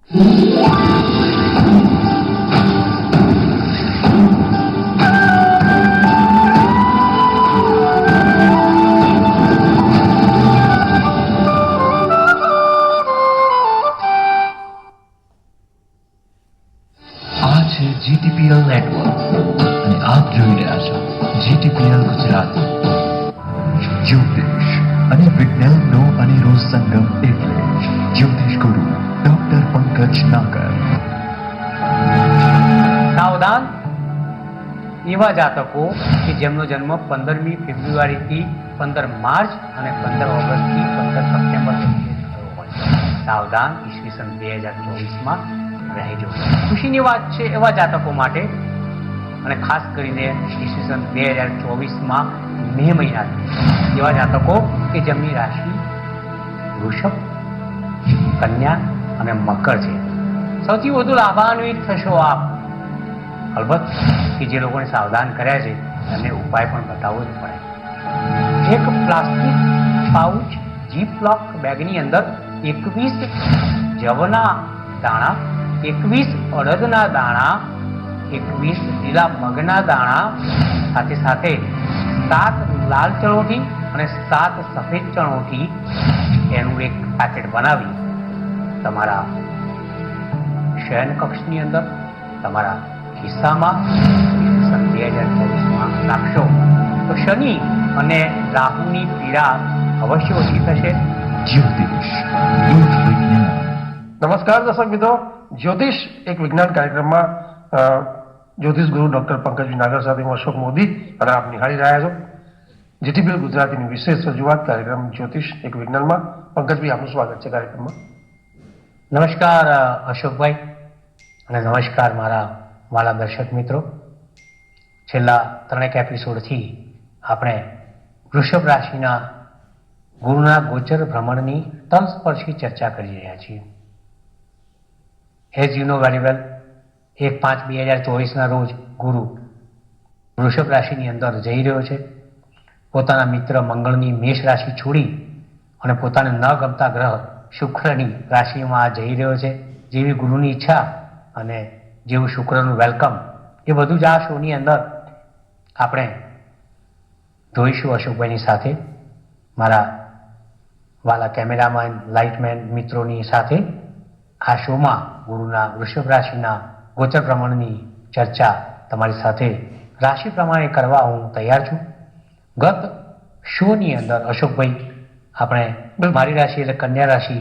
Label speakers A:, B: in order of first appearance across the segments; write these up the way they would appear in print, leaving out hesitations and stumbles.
A: GTPL network અને આપ જોઈ રહ્યા છો GTPL ગુજરાતી. જ્યોતિષ અને વિજ્ઞાનનો અનેરો સંગમ એટલે જ્યોતિષ ગુરુ ડોક્ટર પંકજ નાગર.
B: સાવધાન એવા જાતકો કે જેમનો જન્મ 15મી ફેબ્રુઆરીથી 15 માર્ચ અને 15 ઓગસ્ટથી 15 સપ્ટેમ્બર થયો હોય. સાવધાન ઈસવીસન 2024માં રહેજો. ખુશીની વાત છે એવા જાતકો માટે, અને ખાસ કરીને ઈસવીસન 2024માં મે મહિનાથી એવા જાતકો કે જેમની રાશિ વૃષભ, કન્યા અને મકર છે. સૌથી વધુ લાભાન્વિત થશો આપ. અલબત્ત કે જે લોકોને સાવધાન કર્યા છે એમને ઉપાય પણ બતાવવો જ પડે. એક પ્લાસ્ટિક પાઉચ જીપ-લોક બેગની અંદર 21 જવના દાણા, 21 અડદના દાણા, 21 લીલા મગના દાણા, સાથે સાથે 7 લાલ ચણોઠી અને 7 સફેદ ચણોઠી એનું એક પેકેટ બનાવી તમારા શયન કક્ષની અંદર, તમારા ખિસ્સામાં 2024માં નાખશો તો શનિ અને રાહુની પીડા અવશ્ય ઓછી થશે.
A: જ્યોતિષ એક વિજ્ઞાન.
C: નમસ્કાર દર્શક મિત્રો, જ્યોતિષ એક વિજ્ઞાન કાર્યક્રમમાં જ્યોતિષ ગુરુ ડોક્ટર પંકજ નાગર સાથે હું અશોક મોદી અને આપ નિહાળી રહ્યા છો GTPL ગુજરાતીની વિશેષ રજૂઆત કાર્યક્રમ જ્યોતિષ એક વિજ્ઞાનમાં. પંકજભાઈ, આપનું સ્વાગત છે કાર્યક્રમમાં.
B: નમસ્કાર અશોકભાઈ, અને નમસ્કાર મારા વાલા દર્શક મિત્રો. છેલ્લા 3 એપિસોડથી આપણે વૃષભ રાશિના ગુરુના ગોચર ભ્રમણની તલસ્પર્શી ચર્ચા કરી રહ્યા છીએ. As you know very well, 1/5/2024ના રોજ ગુરુ વૃષભ રાશિની અંદર જઈ રહ્યો છે. પોતાના મિત્ર મંગળની મેષ રાશિ છોડી અને પોતાને ન ગમતા ગ્રહ શુક્રની રાશિમાં જઈ રહ્યો છે. જેવી ગુરુની ઈચ્છા અને જેવું શુક્રનું વેલકમ, એ બધું જ આ શોની અંદર આપણે જોઈશું અશોકભાઈની સાથે, મારા વાલા કેમેરામેન, લાઇટમેન મિત્રોની સાથે. આ શોમાં ગુરુના વૃષભ રાશિના ગોચર પ્રમાણની ચર્ચા તમારી સાથે રાશિ પ્રમાણે કરવા હું તૈયાર છું. ગત શોની અંદર અશોકભાઈ આપણે મારી રાશિ એટલે કન્યા રાશિ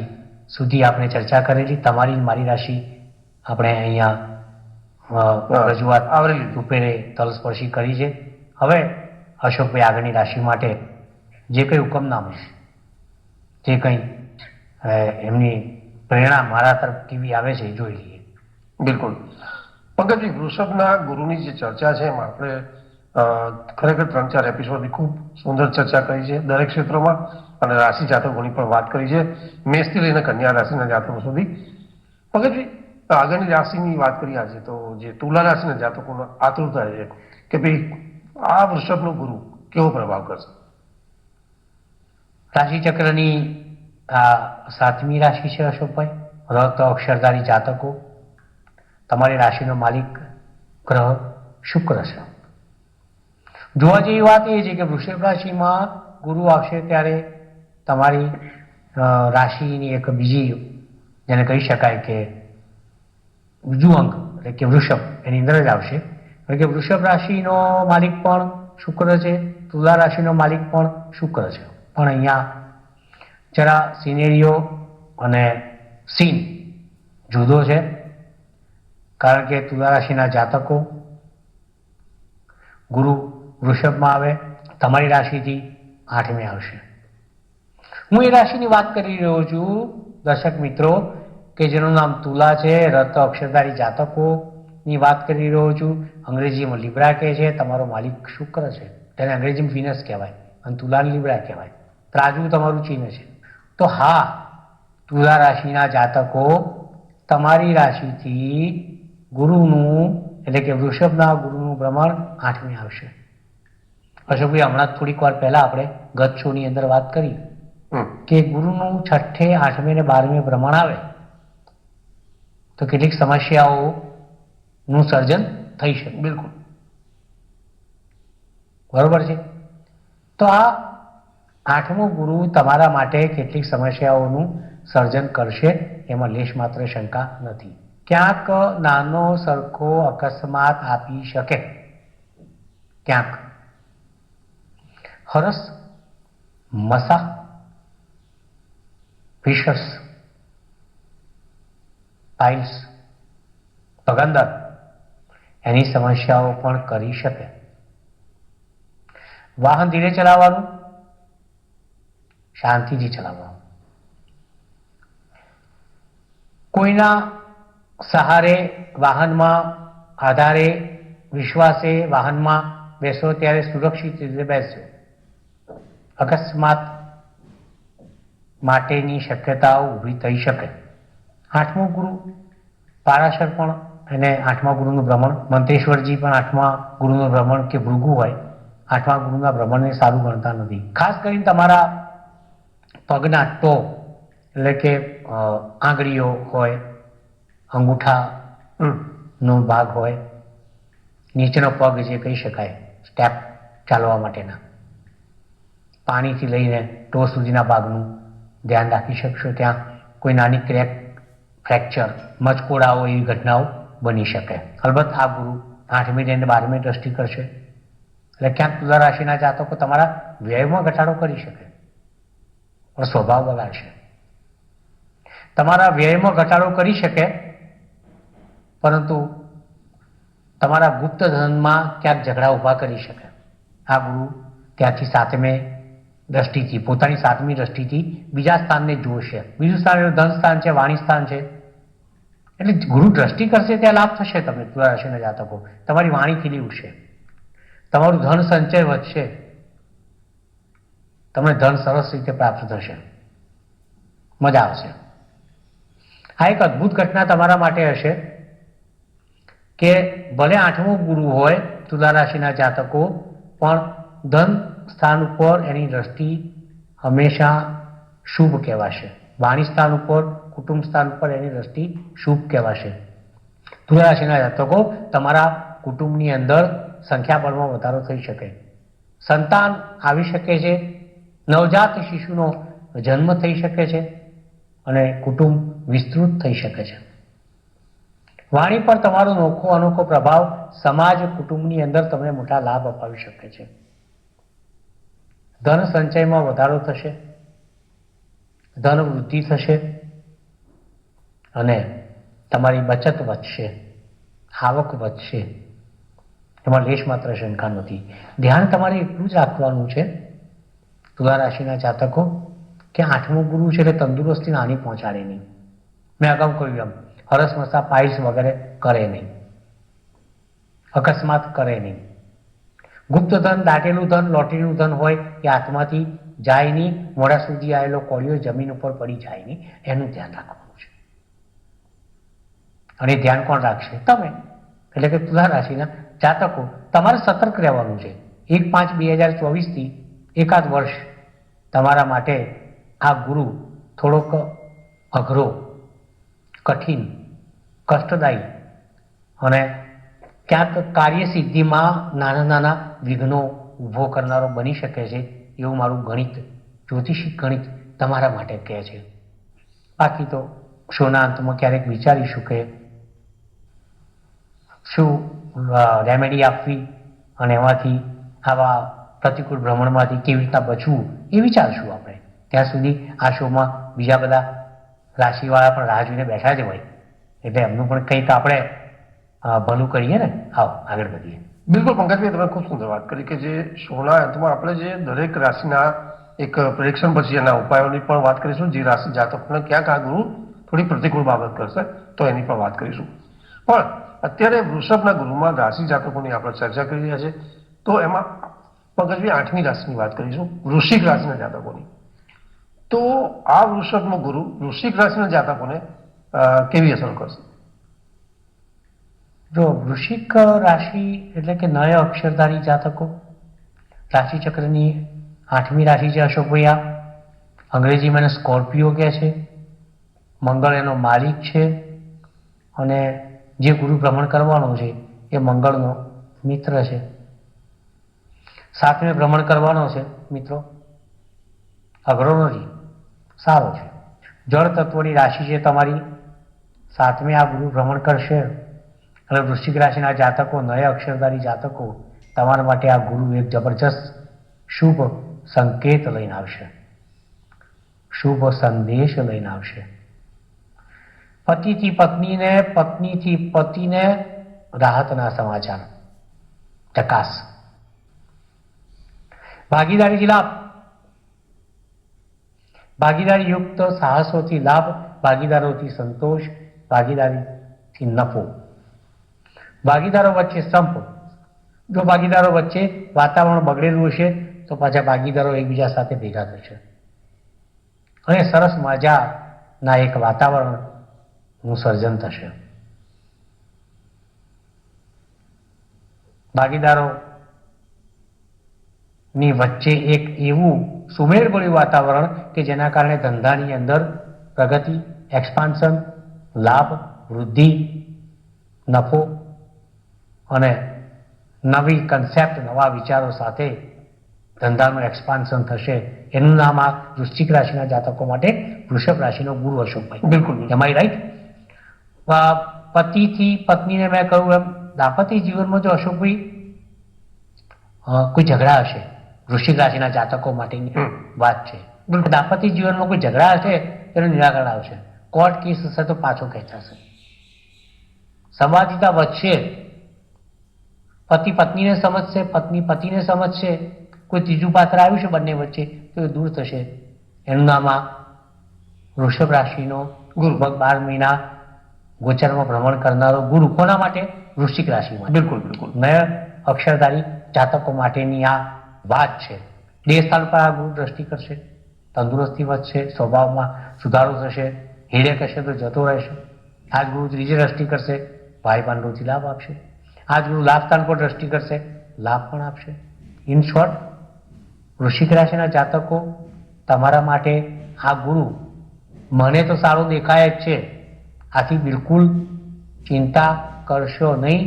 B: સુધી આપણે ચર્ચા કરેલી. તમારી મારી રાશિ આપણે અહીંયા રજૂઆત રૂપે તલસ્પર્શી કરી છે. હવે અશોકભાઈ આગળની રાશિ માટે જે કંઈ હુકમનામું, જે કંઈ એમની પ્રેરણા મારા તરફ કેવી આવે છે એ જોઈ લઈએ.
C: બિલકુલ પંકજજી, વૃષભના ગુરુની જે ચર્ચા છે એમાં આપણે ખરેખર 3-4 એપિસોડની ખૂબ સુંદર ચર્ચા કરી છે દરેક ક્ષેત્રોમાં, અને રાશિ જાતકોની પણ વાત કરી છે, મેષથી લઈને કન્યા રાશિના જાતકો સુધી. પંકજજી, આગળની રાશિની વાત કરી આજે, તો જે તુલા રાશિના જાતકોનો આતુરતા છે કે ભાઈ આ વૃષભનો ગુરુ કેવો પ્રભાવ કરશે.
B: રાશિચક્રની આ 7મી રાશિ છે અશોકભાઈ. રત અક્ષરધારી જાતકો, તમારી રાશિનો માલિક ગ્રહ શુક્ર છે. જોવા જેવી વાત એ છે કે વૃષભ રાશિમાં ગુરુ આવશે ત્યારે તમારી રાશિની એક બીજી, જેને કહી શકાય કે બીજું અંગ એટલે કે વૃષભ, એની અંદર જ આવશે. એટલે કે વૃષભ રાશિનો માલિક પણ શુક્ર છે, તુલા રાશિનો માલિક પણ શુક્ર છે. પણ અહીંયા જરા સિનેરિયો અને સીન જુદો છે, કારણ કે તુલા રાશિના જાતકો ગુરુ વૃષભમાં આવે, તમારી રાશિથી 8મે આવશે. હું એ રાશિની વાત કરી રહ્યો છું દર્શક મિત્રો કે જેનું નામ તુલા છે. રત અક્ષરધારી જાતકોની વાત કરી રહ્યો છું. અંગ્રેજીમાં લિબ્રા કહે છે. તમારો માલિક શુક્ર છે, તેને અંગ્રેજીમાં વિનસ કહેવાય, અને તુલાને લિબ્રા કહેવાય. ત્રાજુ તમારું ચિહ્ન છે. તો હા, તુલા રાશિના જાતકો તમારી રાશિથી ગુરુનું એટલે કે વૃષભના ગુરુનું ભ્રમણ 8મે આવશે. અશોકભાઈ, હમણાં થોડીક વાર પહેલા આપણે ગત શોની અંદર વાત કરી કે ગુરુનું 6ઠે, 8મે ને 12મે ભ્રમણ આવે તો કેટલીક સમસ્યાઓનું સર્જન થઈ શકે.
C: બિલકુલ.
B: બરોબર છે. તો આ 8મો ગુરુ તમારા માટે કેટલીક સમસ્યાઓનું સર્જન કરશે, એમાં લેશ માત્ર શંકા નથી. ક્યાંક નાનો સરખો અકસ્માત આપી શકે, ક્યાંક હરસ, મસા, ફિશર્સ, પાઇલ્સ, પગંદર એની સમસ્યાઓ પણ કરી શકે. વાહન ધીરે ચલાવવાનું, શાંતિથી ચલાવવાનું. કોઈના સહારે વાહનમાં આધારે વિશ્વાસે વાહનમાં બેસો ત્યારે સુરક્ષિત રીતે બેસજો. અકસ્માત માટેની શક્યતાઓ ઊભી થઈ શકે. 8મો ગુરુ પારાશર પણ, એને 8મા ગુરુનું ભ્રમણ, મંત્રેશ્વરજી પણ 8મા ગુરુનું ભ્રમણ કે ભૃગુ હોય 8મા ગુરુના ભ્રમણને સારું ગણતા નથી. ખાસ કરીને તમારા પગના ટો એટલે કે આંગળીઓ હોય, અંગૂઠાનો ભાગ હોય, નીચેનો પગ જે કહી શકાય સ્ટેપ ચાલવા માટેના, પાણીથી લઈને ટો સુધીના ભાગનું ધ્યાન રાખી શકશો. ત્યાં કોઈ નાની ક્રેક, ફ્રેક્ચર, મચકોડાઓ એવી ઘટનાઓ બની શકે. અલબત્ત આ ગુરુ 8મી અને 12મી દ્રષ્ટિ કરશે એટલે ક્યાંક તુલા રાશિના જાતકો તમારા વ્યયમાં ઘટાડો કરી શકે, પણ સ્વભાવ બગાડશે. તમારા વ્યયમાં ઘટાડો કરી શકે, પરંતુ તમારા ગુપ્ત ધનમાં ક્યાંક ઝઘડા ઊભા કરી શકે. આ ગુરુ ત્યાંથી 7મી દ્રષ્ટિથી, પોતાની 7મી દ્રષ્ટિથી બીજા સ્થાનને જોશે. બીજું સ્થાન એનું ધન સ્થાન છે, વાણી સ્થાન છે. એટલે ગુરુ દ્રષ્ટિ કરશે ત્યાં લાભ થશે. તમે તુલા રાશિના જાતકો, તમારી વાણી ખીલી ઉઠશે, તમારું ધન સંચય વધશે, તમને ધન સરસ રીતે પ્રાપ્ત થશે, મજા આવશે. આ એક અદ્ભુત ઘટના તમારા માટે હશે કે ભલે 8મો ગુરુ હોય તુલા રાશિના જાતકો, પણ ધન સ્થાન ઉપર એની દ્રષ્ટિ હંમેશા શુભ કહેવાશે. વાણી સ્થાન ઉપર, કુટુંબ સ્થાન ઉપર એની દ્રષ્ટિ શુભ કહેવાશે. તુલા રાશિના જાતકો, તમારા કુટુંબની અંદર સંખ્યાબળમાં વધારો થઈ શકે, સંતાન આવી શકે છે, નવજાત શિશુનો જન્મ થઈ શકે છે અને કુટુંબ વિસ્તૃત થઈ શકે છે. વાણી પર તમારો અનોખો પ્રભાવ સમાજ, કુટુંબની અંદર તમને મોટા લાભ અપાવી શકે છે. ધન સંચયમાં વધારો થશે, ધન વૃદ્ધિ થશે અને તમારી બચત વધશે, આવક વધશે. એમાં લેશ માત્ર શંકા નથી. ધ્યાન તમારે એટલું જ રાખવાનું છે તુલા રાશિના જાતકો કે 8મો ગુરુ છે એટલે તંદુરસ્તીને હાનિ પહોંચાડે નહીં. મેં અગાઉ કહ્યું એમ હરસ, મસા, પાઇલ્સ વગેરે કરે નહીં, અકસ્માત કરે નહીં. ગુપ્ત ધન, દાટેલું ધન, લોટરીનું ધન હોય એ હાથમાંથી જાય નહીં, મોડા સુધી આવેલો કોળિયો જમીન ઉપર પડી જાય નહીં, એનું ધ્યાન રાખવાનું છે. અને ધ્યાન કોણ રાખશે? તમે. એટલે કે તુલા રાશિના જાતકો તમારે સતર્ક રહેવાનું છે. 1/5/2024 એકાદ વર્ષ તમારા માટે આ ગુરુ થોડોક અઘરો, કઠિન, કષ્ટદાયી અને ક્યાંક કાર્યસિદ્ધિમાં નાના વિઘ્નો ઊભો કરનારો બની શકે છે, એવું મારું ગણિત, જ્યોતિષિક ગણિત તમારા માટે કહે છે. બાકી તો શોના અંતમાં ક્યારેક વિચારીશું કે શું રેમેડી આપવી અને એમાંથી આવા પ્રતિકૂળ ભ્રમણમાંથી કેવી રીતના બચવું એ વિચારશું આપણે. ત્યાં સુધી આ શોમાં બીજા બધા રાશિવાળા પણ રાહ જોઈને બેઠા જ હોય, એટલે એમનું પણ કંઈક આપણે ભલું કરીએ ને. આવો આગળ વધીએ.
C: બિલકુલ પંકજભાઈ, તમે ખૂબ સુંદર વાત કરી કે જે શોના અંતમાં આપણે જે દરેક રાશિના એક પ્રેડિક્શન પછી એના ઉપાયોની પણ વાત કરીશું. જે રાશિ જાતકોને ક્યાંક આ ગુરુ થોડી પ્રતિકૂળ બાબત કરશે તો એની પણ વાત કરીશું. પણ અત્યારે વૃષભના ગુરુમાં રાશિ જાતકોની આપણે ચર્ચા કરી રહ્યા છે, તો એમાં પંકજભાઈ 8મી રાશિની વાત કરીશું, વૃશ્ચિક રાશિના જાતકોની. તો આ વૃષભનો ગુરુ વૃશ્ચિક રાશિના જાતકોને કેવી અસર કરશે?
B: જો વૃશ્ચિક રાશિ એટલે કે 9 અક્ષરધારી જાતકો, રાશિ ચક્રની 8મી રાશિ છે અશોકભાઈ. આ અંગ્રેજીમાં એને સ્કોર્પિયો કહે છે. મંગળ એનો માલિક છે અને જે ગુરુ ભ્રમણ કરવાનો છે એ મંગળનો મિત્ર છે. 7મે ભ્રમણ કરવાનો છે મિત્રો, અઘરો નથી, સારો છે. જળ તત્વની રાશિ છે તમારી, 7મે આ ગુરુ ભ્રમણ કરશે અને વૃશ્ચિક રાશિના જાતકો, નય અક્ષરધારી જાતકો, તમારા માટે આ ગુરુ એક જબરજસ્ત શુભ સંકેત લઈને આવશે, શુભ સંદેશ લઈને આવશે. પતિથી પત્નીને, પત્નીથી પતિને રાહતના સમાચાર, ચકાસ. ભાગીદારીથી લાભ, ભાગીદારી યુક્ત સાહસોથી લાભ, ભાગીદારોથી સંતોષ, ભાગીદારીથી નફો, ભાગીદારો વચ્ચે સંપ. જો ભાગીદારો વચ્ચે વાતાવરણ બગડેલું હશે તો પાછા ભાગીદારો એકબીજા સાથે ભેગા થશે અને સરસ મજાના એક વાતાવરણનું સર્જન થશે. ભાગીદારોની વચ્ચે એક એવું સુમેળભર્યું વાતાવરણ કે જેના કારણે ધંધાની અંદર પ્રગતિ, એક્સપાન્શન, લાભ, વૃદ્ધિ, નફો અને નવી કન્સેપ્ટ, નવા વિચારો સાથે ધંધાનું એક્સપાન્શન થશે. એનું નામ આ વૃશ્ચિક રાશિના જાતકો માટે વૃષભ રાશિનો ગુરુ અશોકભાઈ.
C: બિલકુલ.
B: એમાં રાઈટ. પતિથી પત્નીને મેં કહ્યું એમ દાંપત્ય જીવનમાં જો અશોકભાઈ કોઈ ઝઘડા હશે, વૃશ્ચિક રાશિના જાતકો માટેની વાત છે. દાંપત્ય જીવનમાં કોઈ ઝઘડા હશે તેનું નિરાકરણ આવશે. કોર્ટ કેસ હશે તો પાછો ખેંચાશે. સંવાદિતા વધશે, પતિ પત્નીને સમજશે, પત્ની પતિને સમજશે. કોઈ ત્રીજું પાત્ર આવ્યું છે બંને વચ્ચે તો એ દૂર થશે. એનું નામ આ વૃષભ રાશિનો ગુરુ. 12 મહિના ગોચરમાં ભ્રમણ કરનારો ગુરુ કોના માટે? વૃશ્ચિક રાશિમાં.
C: બિલકુલ બિલકુલ.
B: નય અક્ષરધારી જાતકો માટેની આ વાત છે. દેહસ્થાન પર આ ગુરુ દ્રષ્ટિ કરશે, તંદુરસ્તી વધશે, સ્વભાવમાં સુધારો થશે, હેડેક હશે તો જતો રહેશે. આ ગુરુ ત્રીજી દ્રષ્ટિ કરશે, ભાઈ ભાંડોથી લાભ આપશે. આ ગુરુ લાભસ્થાન પર દ્રષ્ટિ કરશે, લાભ પણ આપશે. ઇન શોર્ટ, વૃશ્ચિક રાશિના જાતકો, તમારા માટે આ ગુરુ મને તો સારો દેખાય જ છે. આથી બિલકુલ ચિંતા કરશો નહીં.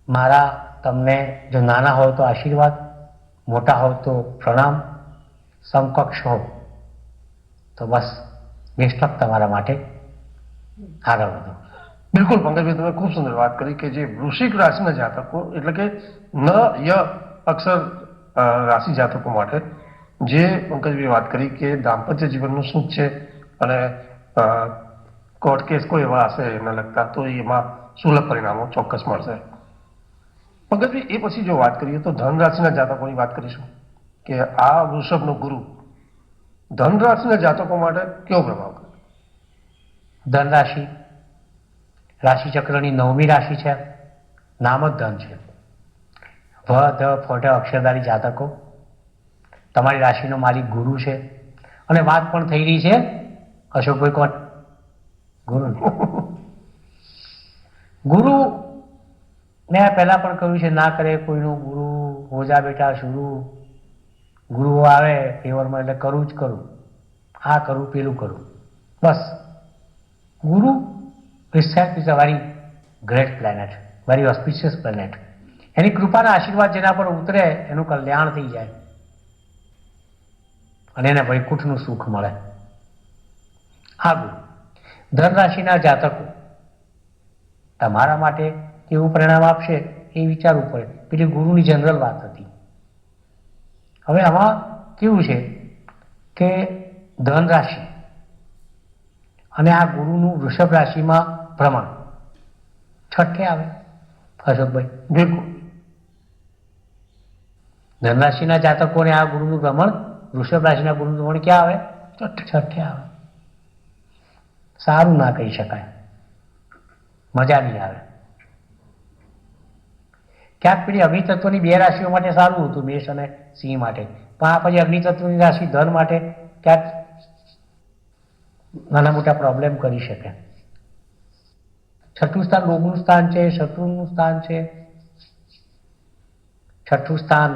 B: મારા તમને જો નાના હોય તો આશીર્વાદ, મોટા હોય તો પ્રણામ, સમકક્ષ હો તો બસ બેસ્ટ ઓફ તમારા માટે. આગળ વધો.
C: બિલકુલ પંકજભાઈ, તમે ખૂબ સુંદર વાત કરી કે જે વૃશ્ચિક રાશિના જાતકો એટલે કે ન ય અક્ષર રાશિ જાતકો માટે જે પંકજભાઈ વાત કરી કે દાંપત્ય જીવનનું સુખ છે અને કોર્ટ કેસ કોઈ એવા હશે એને લગતા તો એમાં સુલભ પરિણામો ચોક્કસ મળશે. પંકજભાઈ, એ પછી જો વાત કરીએ તો ધન રાશિના જાતકોની વાત કરીશું કે આ વૃષભનો ગુરુ ધન રાશિના જાતકો માટે કેવો પ્રભાવ કરે?
B: ધન રાશિ રાશિચક્રની 9મી રાશિ છે. નામ જ ધન છે. વ ધ ફોટો અક્ષરધારી જાતકો, તમારી રાશિનો માલિક ગુરુ છે અને વાત પણ થઈ રહી છે અશોકભાઈ કોણ? ગુરુ. ગુરુ મેં પહેલા પણ કહ્યું છે, ના કરે કોઈનું ગુરુ, હો જા બેટા શુરુ. ગુરુઓ આવે ફેવરમાં એટલે કરું જ કરું, આ કરું પેલું કરું, બસ. ગુરુ itself is a very great planet, very auspicious planet. એની કૃપાના આશીર્વાદ જેના પર ઉતરે એનું કલ્યાણ થઈ જાય અને એને વૈકુંઠનું સુખ મળે. આ ગુરુ ધન રાશિના જાતકો તમારા માટે કેવું પરિણામ આપશે એ વિચારવું પડે. પેલી ગુરુની જનરલ વાત હતી. હવે આમાં કેવું છે કે ધન રાશિ અને આ ગુરુનું વૃષભ રાશિમાં ભ્રમણ છઠ્ઠે આવે અશોકભાઈ.
C: બિલકુલ.
B: ધનરાશિના જાતકોને આ ગુરુનું ભ્રમણ, વૃષભ રાશિના ગુરુનું ભ્રમણ ક્યાં આવે? છઠ્ઠે આવે. સારું ના કહી શકાય, મજા નહીં આવે. ક્યાંક પેલી અગ્નિતત્વની 2 રાશિઓ માટે સારું હતું, મેષ અને સિંહ માટે, પણ આ પછી અગ્નિતત્વની રાશિ ધન માટે ક્યાંક નાના મોટા પ્રોબ્લેમ કરી શકે. છઠ્ઠું સ્થાન રોગનું સ્થાન છે, શત્રુનું સ્થાન છે. છઠ્ઠું સ્થાન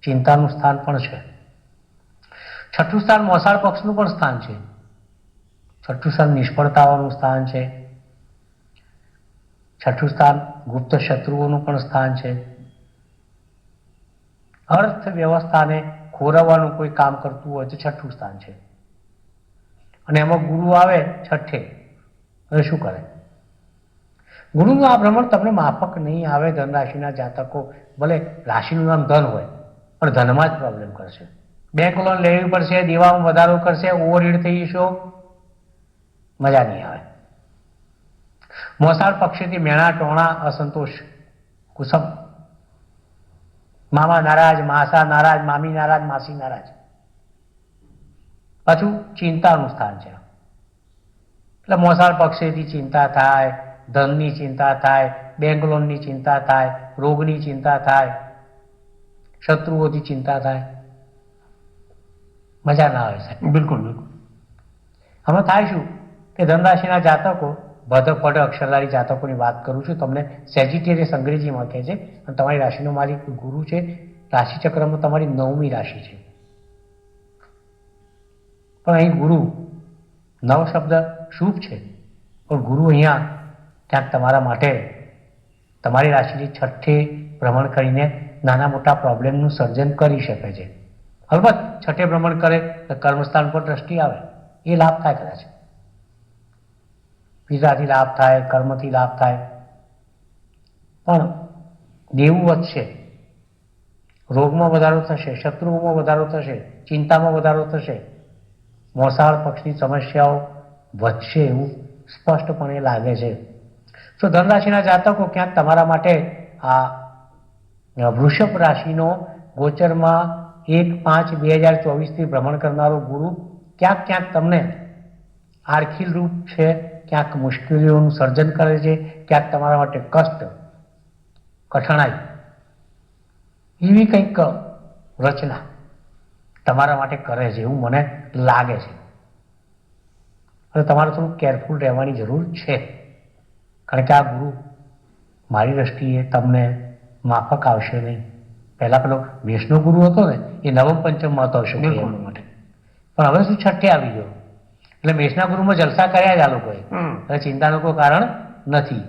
B: ચિંતાનું સ્થાન પણ છે. છઠ્ઠું સ્થાન મોસાળ પક્ષનું પણ સ્થાન છે. છઠ્ઠું સ્થાન નિષ્ફળતાઓનું સ્થાન છે. છઠ્ઠું સ્થાન ગુપ્ત શત્રુઓનું પણ સ્થાન છે. અર્થવ્યવસ્થાને ખોરવવાનું કોઈ કામ કરતું હોય તો છઠ્ઠું સ્થાન છે. અને એમાં ગુરુ આવે છઠ્ઠે, હવે શું કરે? ગુરુનું આ ભ્રમણ તમને માફક નહીં આવે. ધન રાશિના જાતકો, ભલે રાશિનું નામ ધન હોય પણ ધનમાં જ પ્રોબ્લેમ કરશે. બેંક લોન લેવી પડશે, દેવામાં વધારો કરશે, ઓવરહીડ થઈ જશો, મજા નહીં આવે. મોસાળ પક્ષેથી મેણા ટોણા અસંતોષ કુસમ, મામા નારાજ, માસા નારાજ, મામી નારાજ, માસી નારાજ. પાછું ચિંતાનું સ્થાન છે એટલે મોસાળ પક્ષેથી ચિંતા થાય, ધનની ચિંતા થાય, બેંક લોનની ચિંતા થાય, રોગની ચિંતા થાય, શત્રુઓથી ચિંતા થાય, મજા ના આવે સાહેબ.
C: બિલકુલ બિલકુલ.
B: આમાં થાય શું કે ધનરાશિના જાતકો, ભદ પડ અક્ષરધારી જાતકોની વાત કરું છું, તમને સેજિટેરિયસ અંગ્રેજીમાં કહે છે, અને તમારી રાશિનો માલિક ગુરુ છે. રાશિચક્રમાં તમારી 9મી રાશિ છે. પણ અહીં ગુરુ, નવ શબ્દ શુભ છે, પણ ગુરુ અહીંયા ક્યાંક તમારા માટે તમારી રાશિની છઠ્ઠે ભ્રમણ કરીને નાના મોટા પ્રોબ્લેમનું સર્જન કરી શકે છે. અલબત્ત છઠ્ઠે ભ્રમણ કરે તો કર્મસ્થાન પર દ્રષ્ટિ આવે, એ લાભ થાય કદાચ. પિતાથી લાભ થાય, કર્મથી લાભ થાય, પણ દેવું વધશે, રોગમાં વધારો થશે, શત્રુઓમાં વધારો થશે, ચિંતામાં વધારો થશે, મોસાળ પક્ષની સમસ્યાઓ વધશે એવું સ્પષ્ટપણે લાગે છે. તો ધનરાશિના જાતકો ક્યાંક તમારા માટે આ વૃષભ રાશિનો ગોચરમાં 1/5/2024 ભ્રમણ કરનારો ગુરુ ક્યાંક ક્યાંક તમને આર્ખિલ રૂપ છે, ક્યાંક મુશ્કેલીઓનું સર્જન કરે છે, ક્યાંક તમારા માટે કષ્ટ, કઠણાઈ, એવી કંઈક રચના તમારા માટે કરે છે એવું મને લાગે છે. અને તમારે થોડું કેરફુલ રહેવાની જરૂર છે, કારણ કે આ ગુરુ મારી દ્રષ્ટિએ તમને માફક આવશે નહીં. પહેલા પેલો મેષનો ગુરુ હતો ને, એ નવમ પંચમમાં હતો અશોક માટે, પણ હવે શું છઠ્ઠે આવી ગયો. એટલે મેષના ગુરુમાં જલસા કર્યા જ આ લોકોએ, હવે ચિંતાનું કોઈ કારણ નથી.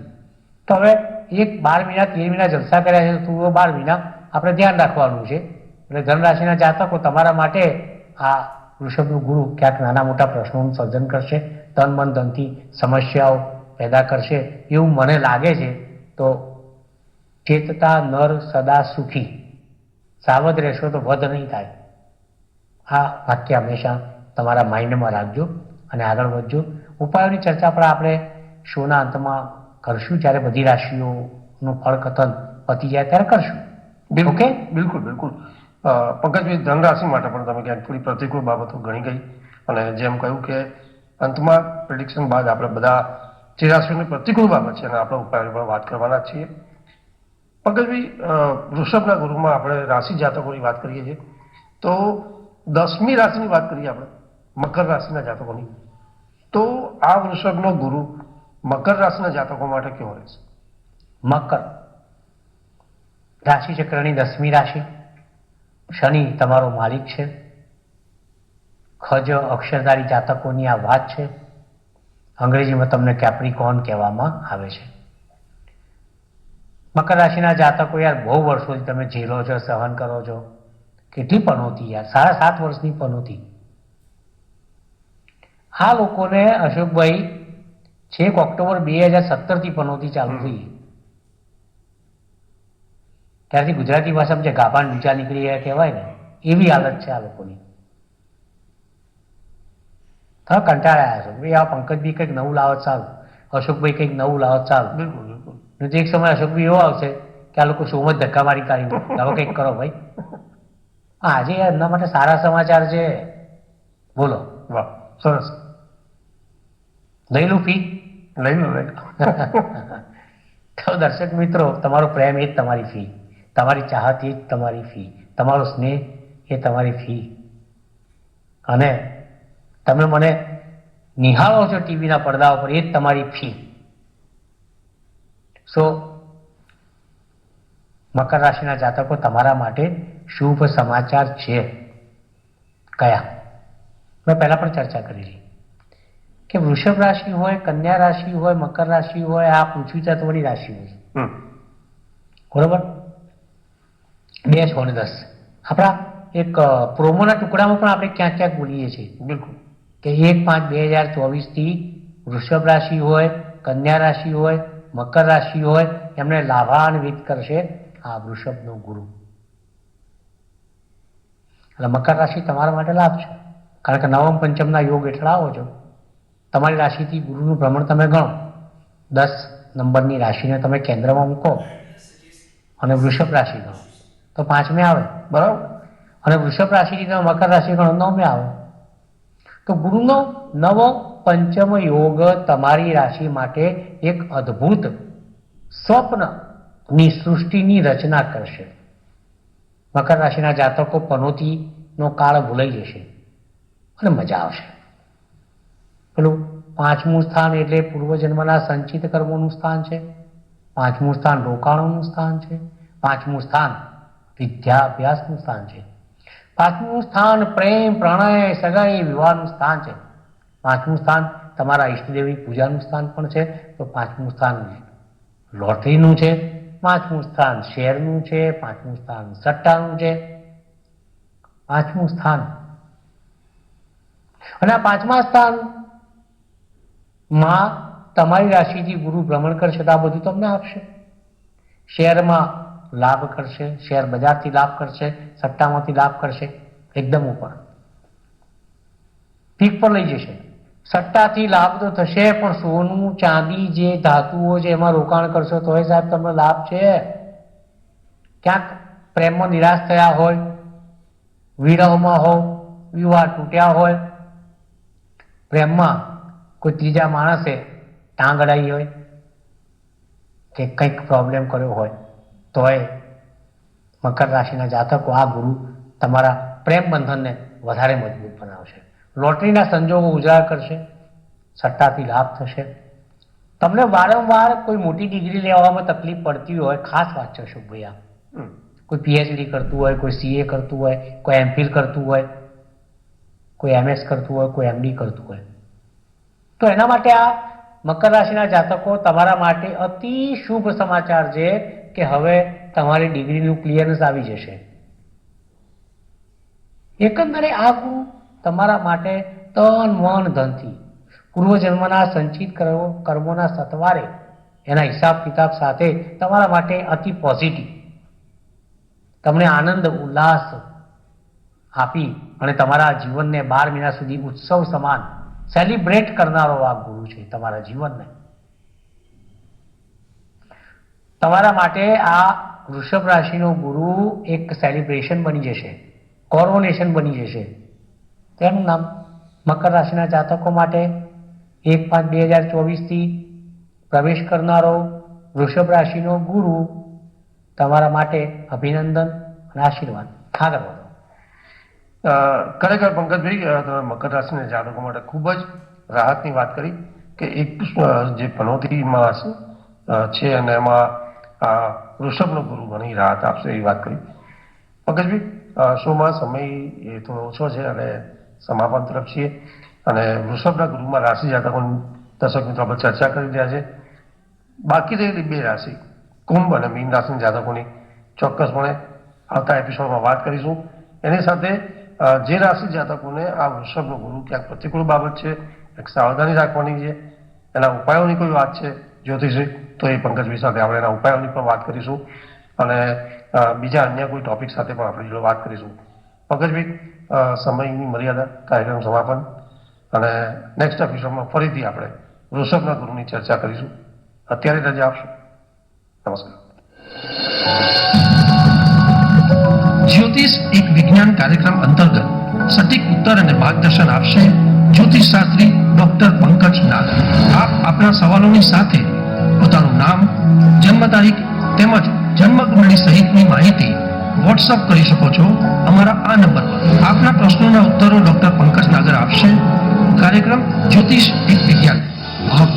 B: તો હવે 12 મહિના 13 મહિના જલસા કર્યા છે, તો 12 મહિના આપણે ધ્યાન રાખવાનું છે. એટલે ધનરાશિના જાતકો તમારા માટે આ વૃષભનું ગુરુ ક્યાંક નાના મોટા પ્રશ્નોનું સર્જન કરશે, તન મન ધનથી સમસ્યાઓ પેદા કરશે એવું મને લાગે છે. તો ચેતતા નર સદા સુખી, સાવધ રહેશો તો વધ નહીં થાય. આ વાક્ય હંમેશા તમારા માઇન્ડમાં રાખજો અને આગળ વધજો. ઉપાયોની ચર્ચા પણ આપણે શોના અંતમાં કરશું, જ્યારે બધી રાશિઓનું ફળકથન પતી જાય ત્યારે કરશું. ઓકે,
C: બિલકુલ બિલકુલ. પંકજભાઈ, ધનરાશિ માટે પણ તમે ક્યાંક થોડી પ્રતિકૂળ બાબતો ગણી ગઈ, અને જેમ કહ્યું કે અંતમાં પ્રિડિક્શન બાદ આપણે બધા જે રાશિઓની પ્રતિકૂળ બાબત છે અને આપણે ઉપાયોની પણ વાત કરવાના છીએ. પંકજભાઈ, વૃષભના ગુરુમાં આપણે રાશિ જાતકોની વાત કરીએ છીએ, તો 10મી રાશિની વાત કરીએ આપણે, મકર રાશિના જાતકોની. તો આ વૃષભનો ગુરુ મકર રાશિના જાતકો માટે કેવો રહેશે?
B: મકર રાશિ ચક્રની 10મી રાશિ. શનિ તમારો માલિક છે. ખજ અક્ષરધારી જાતકોની આ વાત છે. અંગ્રેજીમાં તમને કેપ્રિકોર્ન કહેવામાં આવે છે. મકર રાશિના જાતકો, યાર બહુ વર્ષોથી તમે ઝીલો છો, સહન કરો છો. કેટલી પનોતી યાર, 7.5 વર્ષની પનોતી. આ લોકોને અશોકભાઈ છેક ઓક્ટોબર 2017થી પનોતી ચાલુ થઈ. ત્યારથી ગુજરાતી ભાષામાં જે ગાભાન ઊંચા નીકળી ગયા કહેવાય ને, એવી હાલત છે આ લોકોની. તમે કંટાળ્યા છો ભાઈ, આ પંકજભાઈ કંઈક નવું લાવત સારું, અશોકભાઈ કંઈક નવું લાવત સારું.
C: બિલકુલ બિલકુલ.
B: તો એક સમય અશોકભાઈ એવો આવશે કે આ લોકો શોમાં જ ધક્કા મારી કાઢી હવે કંઈક કરો ભાઈ. આજે એમના માટે સારા સમાચાર છે, બોલો.
C: વાહ, સરસ.
B: લઈ લો ફી,
C: લઈ લો.
B: તો દર્શક મિત્રો, તમારો પ્રેમ એ જ તમારી ફી, તમારી ચાહત એ જ તમારી ફી, તમારો સ્નેહ એ તમારી ફી. અને તમે મને નિહાળો છો ટીવીના પડદા ઉપર, એ જ તમારી ફી. સો મકર રાશિના જાતકો, તમારા માટે શુભ સમાચાર છે. કયા? મેં પહેલા પણ ચર્ચા કરી કે વૃષભ રાશિ હોય, કન્યા રાશિ હોય, મકર રાશિ હોય, આ પૃથ્વી તત્વની રાશિ હોય, બરોબર? 2, 6 અને 10 આપણા એક પ્રોમોના ટુકડામાં પણ આપણે ક્યાંક ક્યાંક બોલીએ છીએ
C: બિલકુલ
B: કે 1/5/2024 થી વૃષભ રાશિ હોય, કન્યા રાશિ હોય, મકર રાશિ હોય, એમને લાભાન્વિત કરશે આ વૃષભનો ગુરુ. એટલે મકર રાશિ તમારા માટે લાભ છે, કારણ કે નવમ પંચમના યોગ હેઠળ આવો છો. તમારી રાશિથી ગુરુનું ભ્રમણ તમે ગણો, 10 નંબરની રાશિને તમે કેન્દ્રમાં મૂકો અને વૃષભ રાશિ ગણો તો 5મે આવે, બરાબર? અને વૃષભ રાશિથી તમે મકર રાશિ ગણો 9મે આવે. તો ગુરુનો નવો પંચમ યોગ તમારી રાશિ માટે એક અદ્ભુત સ્વપ્નની સૃષ્ટિની રચના કરશે. મકર રાશિના જાતકો પનોતીનો કાળ ભૂલાઈ જશે અને મજા આવશે. પેલું 5મું સ્થાન એટલે પૂર્વજન્મના સંચિત કર્મોનું સ્થાન છે. 5મું સ્થાન રોકાણોનું સ્થાન છે. 5મું સ્થાન વિદ્યા અભ્યાસનું સ્થાન છે. 5મું સ્થાન પ્રેમ, પ્રણય, સગાઈ, વિવાહનું સ્થાન છે. 5મું સ્થાન તમારા ઈષ્ટદેવની પૂજાનું સ્થાન પણ છે. તો 5મું સ્થાન લોટરીનું છે, 5મું સ્થાન શેરનું છે, 5મું સ્થાન સટ્ટાનું છે, 5મું સ્થાન. અને આ 5મા સ્થાનમાં તમારી રાશિથી ગુરુ ભ્રમણ કરશે તો આ બધું તમને આપશે. શેરમાં લાભ કરશે, શેર બજારથી લાભ કરશે, સટ્ટામાંથી લાભ કરશે, એકદમ ઉપર પીક પર લઈ જશે. સટ્ટાથી લાભ તો થશે, પણ સોનું, ચાંદી, જે ધાતુઓ છે એમાં રોકાણ કરશો તો સાહેબ તમને લાભ છે. ક્યાંક પ્રેમમાં નિરાશ થયા હોય, વિરહમાં હો, વિવાહ તૂટ્યા હોય, પ્રેમમાં કોઈ ત્રીજા માણસે ટાંગ અડાઈ હોય કે કંઈક પ્રોબ્લેમ કર્યો હોય, તોય મકર રાશિના જાતકો આ ગુરુ તમારા પ્રેમ બંધનને વધારે મજબૂત બનાવશે. લોટરીના સંજોગો ઉજાગર કરશે, સટ્ટાથી લાભ થશે. તમને વારંવાર કોઈ મોટી ડિગ્રી લેવામાં તકલીફ પડતી હોય, ખાસ વાત છે અશોકભાઈ, આ કોઈ પીએચડી કરતું હોય, કોઈ સીએ કરતું હોય, કોઈ એમફિલ કરતું હોય, કોઈ એમએસ કરતું હોય, કોઈ એમડી કરતું હોય, તો એના માટે આ મકર રાશિના જાતકો તમારા માટે અતિ શુભ સમાચાર છે કે હવે તમારી ડિગ્રીનું ક્લિયરન્સ આવી જશે. એકંદરે આ ગુરુ તમારા માટે તન મન ધનથી પૂર્વજન્મના સંચિત કર્મોના સથવારે એના હિસાબ કિતાબ સાથે તમારા માટે અતિ પોઝિટિવ, તમને આનંદ ઉલ્લાસ આપી અને તમારા જીવનને 12 મહિના સુધી ઉત્સવ સમાન સેલિબ્રેટ કરનારો આ ગુરુ છે. તમારા જીવનને તમારા માટે આ વૃષભ રાશિનો ગુરુ એક સેલિબ્રેશન બની જશે, કોરોનેશન બની જશે. તેનું નામ મકર રાશિના જાતકો માટે 1/5/2024 થી પ્રવેશ કરનારો વૃષભ રાશિનો ગુરુ તમારા માટે અભિનંદન અને આશીર્વાદ. આગળ વધો.
C: ખરેખર પંકજભાઈ, તમે મકર રાશિના જાતકો માટે ખૂબ જ રાહતની વાત કરી કે એક જે પનોતી માસ છે અને એમાં વૃષભનો ગુરુ ઘણી રાહત આપશે એવી વાત કરી. પંકજભાઈ, શોમાં સમય એ થોડો ઓછો છે અને સમાપન તરફ છીએ અને વૃષભના ગુરુમાં રાશિ જાતકોની દર્શક મિત્રો આપણે ચર્ચા કરી રહ્યા છે. બાકી રહેલી 2 રાશિ કુંભ અને મીન રાશિના જાતકોની ચોક્કસપણે આવતા એપિસોડમાં વાત કરીશું. એની સાથે જે રાશિ જાતકોને આ વૃષભનો ગુરુ ક્યાંક પ્રતિકૂળ બાબત છે, એક સાવધાની રાખવાની છે, એના ઉપાયોની કોઈ વાત છે જ્યોતિષી, તો એ પંકજભાઈ સાથે આપણે એના ઉપાયોની પણ વાત કરીશું અને બીજા અન્ય કોઈ ટોપિક સાથે પણ આપણે જોડે વાત કરીશું. પંકજભાઈ, સમયની મર્યાદા, કાર્યક્રમ સમાપન અને નેક્સ્ટ એપિસોડમાં ફરીથી આપણે વૃષભના ગુરુની ચર્ચા કરીશું. અત્યારે રજા આપશો. નમસ્કાર. જ્યોતિષ એક વિજ્ઞાન કાર્યક્રમ અંતર્ગત સટીક ઉત્તર અને માર્ગદર્શન આપશે જ્યોતિષ શાસ્ત્રી ડોક્ટર પંકજ નાગર. આપ આપના સવાલોની સાથે પોતાનું નામ, જન્મ તારીખ તેમજ જન્મકુંડળી સહિતની માહિતી વોટ્સઅપ કરી શકો છો અમારા આ નંબર પર. આપના પ્રશ્નોના ઉત્તરો ડોક્ટર પંકજ નાગર આપશે. કાર્યક્રમ જ્યોતિષ એક વિજ્ઞાન. આપ